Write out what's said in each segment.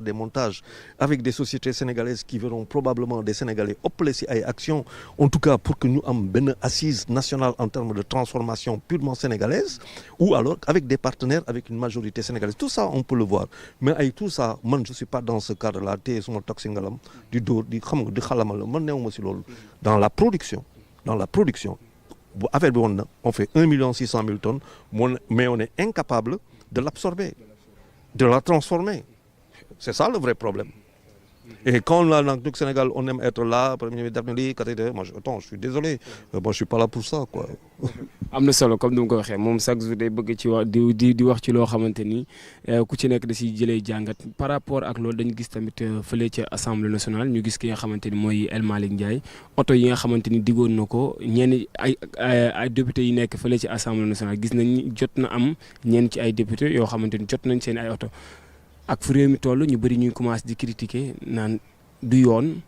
des montages avec des sociétés sénégalaises qui verront probablement des Sénégalais ëppale si ay actions en tout cas pour que ñu am benn assise nationale en termes de transformation purement sénégalaise ou alors avec des partenaires avec une majorité sénégalaise tout ça on peut le voir mais ay tout ça man je suis pas dans ce cadre là te suma toog si ngalam di dóor di xam nga di xalamal la man neewuma si loolu dans la production bu affaire bi woon na on fait 1,6 million tonnes mais on est incapable de l'absorber de la transformer. C'est ça le vrai problème. Et quand là, dans le Sénégal, on aime être là, moi, je suis désolé, moi, je suis pas là pour ça, quoi. am na solo comme ni ma ko waxee moom chaque jour day bëgg ci wax di wax ci loo xamante ni ku ci nekk da siy jëlee jàngat par rapport ak loolu dañu gis tamit fële ca assemblée nationale ñu gis ki nga xamante ni mooy El Malick Ndiaye oto yi nga xamante ni diggoon na ko ñenn ay député yi nekk fële ci assemblée nationale gis nañ jot na am ñenn ci ay député yoo xamante ni jot nañ seen ay oto ak fu réew mi toll ñu bëri ñuy commencé di critiquer naan du yoon.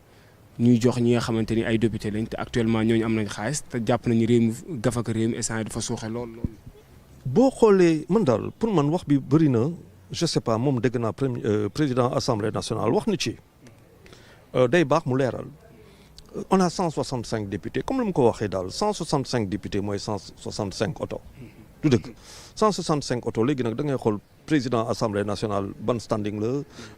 ñuy jox ñi nga xamante ni ay député lañ te actuellement ñooñu am nañ xaalis te jàpp nañu réew mi gafaka réew mi instant dafa suuxe lool. boo xoolee man daal pour man wax bi bëri na je sais pas moom dégg naa président assemblée nationale wax na ci day baax mu leeral on a 165 députés comme lu mu ko waxee daal 165 députés mooy 165 oto du dëgg 165 oto léegi nag da ngay xool président assemblée nationale ban standing la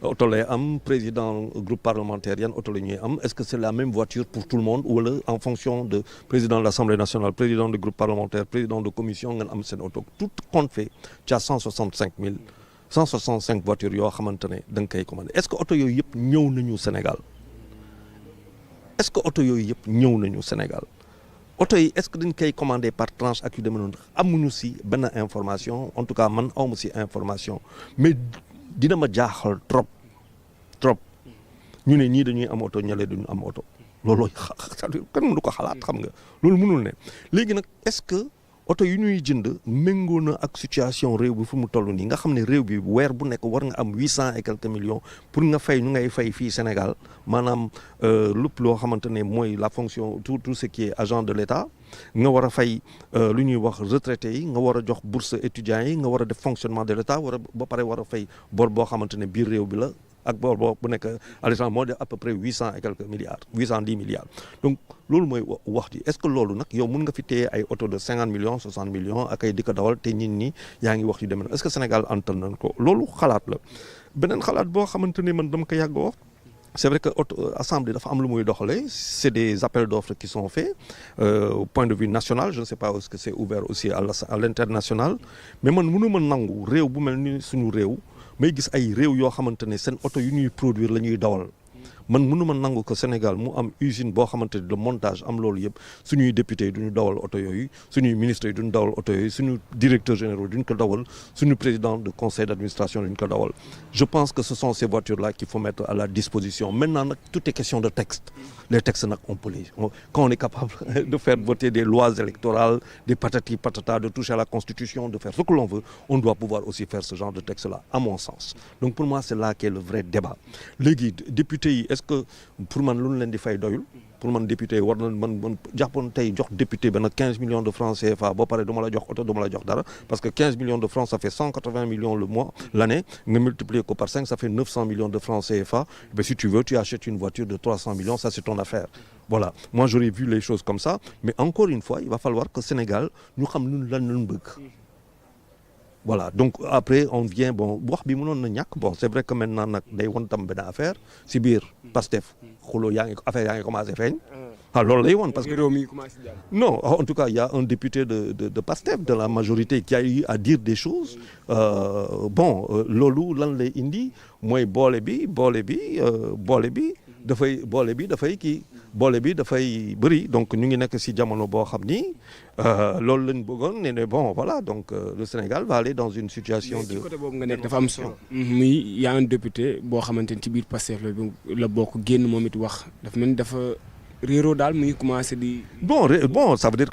oto lay am président groupe parlementaire yan oto la ñuy am est-ce que c'est la même voiture pour tout le monde wala en fonction de président de l'assemblée nationale président du groupe parlementaire président de commission ngeen am seen oto tout compte fait ci 165 voitures yoo xamante ne da nga koy commandé est-ce que oto yooyu yëpp ñëw nañu Sénégal oto yi est-ce que dañ koy commandé par tranche ak yu demee noonu amuñu si benn information en tout cas man awma si information mais dina ma jaaxal trop ñu ne ñii dañuy am oto ñale duñu am oto loolu kan mënu ko xalaat xam nga loolu mënul ne léegi nag est-ce que oto yu ñuy jënd méngoo na ak situation réew bi fu mu toll nii nga xam ne réew bi weer bu nekk war nga am 800 et quelques millions pour nga fay ñu ngay fay fii Sénégal maanaam lépp loo xamante ne mooy la fonction tout ce qui est agent de l'État nga war a fay lu ñuy wax retraités yi nga war a jox bourse étudiants yi nga war a def fonctionnement de l'État ba pare war a fay bor boo xamante ne biir réew bi la ak bor boo bu nekk à l'étranger moo de à peu près 800 et quelques milliards 810 milliards donc loolu mooy wax ji est-ce que loolu nag yow mën nga fi téye ay auto de 50 millions 60 millions ak ay di ko dawal te nit ñi yaa ngi wax yu demee est-ce que Sénégal antan nañ ko loolu xalaat la beneen xalaat boo xamante ne man dama ko yàgg wax c'est vrai que assemblée dafa am lu muy doxalee c'est des appels d'offres qui sont faits au point de vue national je ne sais pas est-ce que c'est ouvert aussi à l'international mais man mënu ma nangu réew bu mel ni suñu réew may gis ay réew yoo xamante ne seen oto yu ñuy produire la ñuy dawal man mënuma nangu ko Sénégal mu am usine boo xamante ne de montage am loolu yëpp suñuy député yi duñu dawal oto yooyu suñuy ministres yi duñu dawal oto yooyu suñu directeurs généraux duñu ko dawal suñu président de conseil d'administration duñu ko dawal je pense que ce sont ces voitures-là qu'il faut mettre à la disposition maintenant nag tout est question de texte les textes nag on peut les quand on est capable de faire voter des lois électorales des patati patata de toucher à la constitution de faire ce que l'on veut on doit pouvoir aussi faire ce genre de texte-là à mon sens donc pour moi c'est là qu'est le vrai débat léegi député yi est-ce que pour man lu ñu leen di fay doyul pour man député war na man jàppoon tey jox député benn 15 millions de francs CFA ba pare duma la jox oto duma la jox dara parce que 15 millions de francs ça fait 180 millions le mois l'année nga multiplier ko par 5 ça fait 900 millions de francs CFA mais si tu veux tu achètes une voiture de 300 millions ça c'est ton affaire voilà moi j'aurais vu les choses comme ça mais encore une fois il va falloir que Sénégal ñu xam ñun lan lañ bëgg voilà donc après on vient bon wax bi mënoon na ñàkk bon c'est vrai que maintenant nag day won tam benn affaire si biir Pastef xuloo affaire yaa ngi commencé feeñ loolu lay won parce que non en tout cas il y a un député de Pastef de la majorité qui a eu à dire des choses loolu lan lay indi mooy boole bi dafay bëri donc ñu ngi nekk ci jamono boo xam ni loolu lañ bëggoon ne bon voilà donc le Sénégal va aller dans une situation de côté boobu nga nekk dafa am solo muy y a un député boo xamante ni ci biir Pastef la bokk génn moom it wax dafa mel ni dafa réeroo daal muy commencé di. bon ça veut dire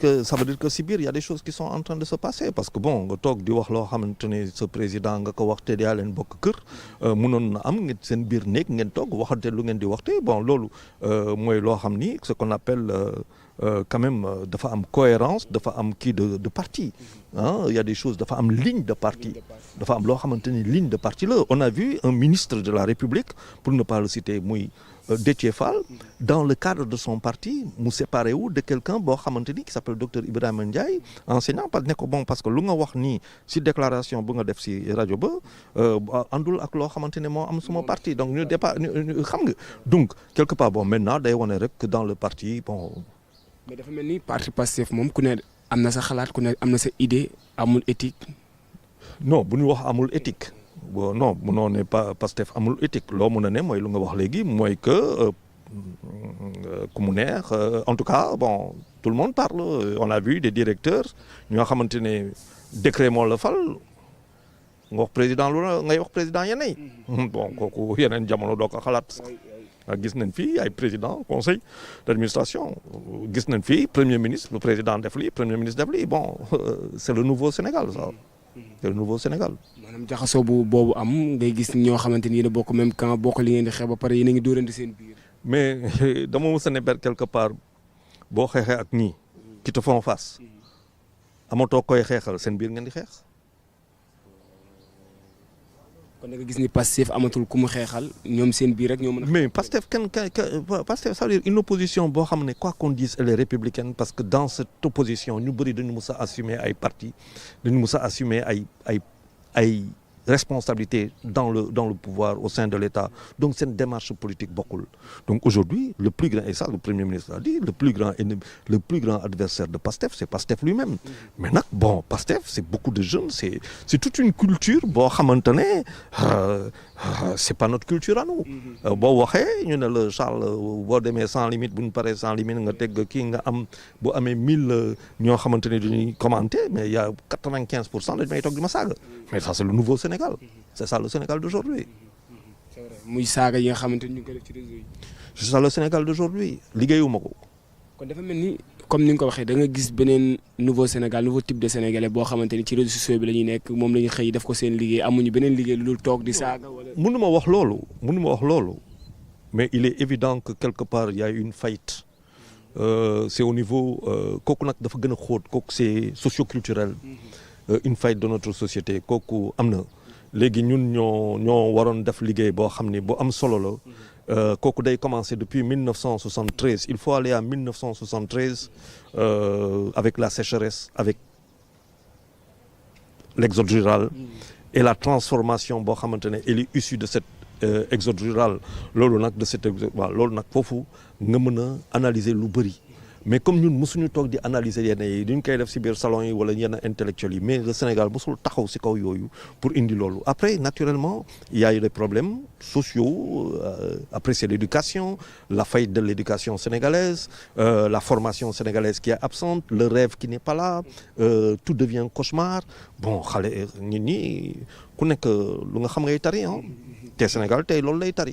que si biir y a des choses qui sont en train de se passer parce que bon nga toog di wax loo xamante ne ce président nga ko wax te yaa leen bokk kër mënoon na am ngeen seen biir néeg ngeen toog waxante lu ngeen di waxte bon loolu mooy loo xam ni ce qu'on appelle quand même dafa am cohérence dafa am kii de parti ah il y a des choses dafa am ligne de parti dafa am loo xamante ni ligne de parti la on a vu un ministre de la République pour ne pas le citer muy Déthié Fall dans le cadre de son parti mu séparé wu de quelqu'un boo xamante ni qui s'appelle docteur Ibrahima Ndiaye enseignant parce que ne ko bon parce que lu nga wax nii si déclaration bu nga def si rajo ba àndul ak loo xamante ne moo am suma parti donc ñu départ xam nga donc quelque part bon maintenant day wane rek que dans le parti bon. mais dafa mel ni parti Pastef moom ku ne am na sa xalaat ku ne am na sa idée amul éthique. non bu ñu wax amul éthique bon non munoo ne pas Pastef amul éthique loo mun a ne mooy lu nga wax léegi mooy que ku mu neex en tout cas bon tout le monde parle on a vu des directeurs ñoo xamante ne décret moo la fal nga wax président lu la ngay wax président yeneen bon kooku yeneen jamono doo ko xalaat. gis nañ fi ay président conseil d'administration gis nañ fi premier ministre le président def lii premier ministre def lii bon c'est le nouveau Sénégal ça c'est le nouveau Sénégal. maanaam jaxasoo boobu am ngay gis ñoo xamante ni yéen a bokk même camp bokk li ngeen di xeex ba pare yéen a ngi dóorante seen biir. mais dama mës a ne ber quelque part boo xeexee ak ñii qui te font face amatoo koy xeexal seen biir ngeen di xeex. kon da nga gis ni Pastef amatul ku mu xeexal ñoom seen biir rek ñoo mën a. mais Pastef Pastef ça veut dire une opposition boo xam ne quoi qu'on dise elle est républicaine parce que dans cette opposition ñu bëri dañu mës a assumer ay parti dañu mës a assumer ay responsabilités dans le pouvoir au sein de l'État donc cette démarche politique bokkul donc aujourd'hui le plus grand et ça le premier ministre a dit le plus grand adversaire de Pastef c'est Pastef lui-même mais nag bon Pastef c'est beaucoup de jeunes c'est toute une culture boo xamante ne c'est pas notre culture à nous boo waxee ñu ne la Charles boo demee sans limite bu ñu paree sans limite nga teg kii nga am bu amee 1000 ñoo xamante ne dañuy commenter mais il y a 95% dañu may toog di ma saaga mais ça c'est le nouveau Sénégal c'est ça le Sénégal d'aujourd'hui. c'est vrai muy saaga yi nga xamante ni ñu ngi ko def ci réseau yi. c'est ça le Sénégal d'aujourd'hui liggéeyuma ko. kon dafa mel ni comme ni nga ko waxee da nga gis beneen nouveau Sénégal nouveau type de sénégalais boo xamante ni ci réseaux sociaux bi la ñuy nekk moom la ñuy xëy def ko seen liggéey amuñu beneen liggéey lu dul toog di saaga wala. mënuma wax loolu mais il est évident que quelque part il y a une faillite c'est au niveau kooku nag dafa gën a xóot kooku c'est socio-culturel. Une faillite de notre société kooku am na léegi ñun ñoo waroon def liggéey boo xam ni bu am solo la kooku day commencer depuis 1973 il faut aller à 1973 avec la sécheresse avec l'exode rural et la transformation boo xamante ne elle est issue de cette exode rural loolu nag de cet exode waaw loolu nag foofu nga mën a analyser lu bëri mais comme ñun mosuñu toog di analyser yenn yi duñ koy def ci biir salon yi wala yenn intellectuels yi mais le Sénégal mosul taxaw ci kaw yooyu pour indi loolu après naturellement il y a eu des problèmes sociaux après c'est l'éducation la faillite de l'éducation sénégalaise la formation sénégalaise qui est absente le rêve qui n'est pas là tout devient cauchemar bon xale nit ñi ku nekk lu nga xam ngay tari te Sénégal tey loolu lay tari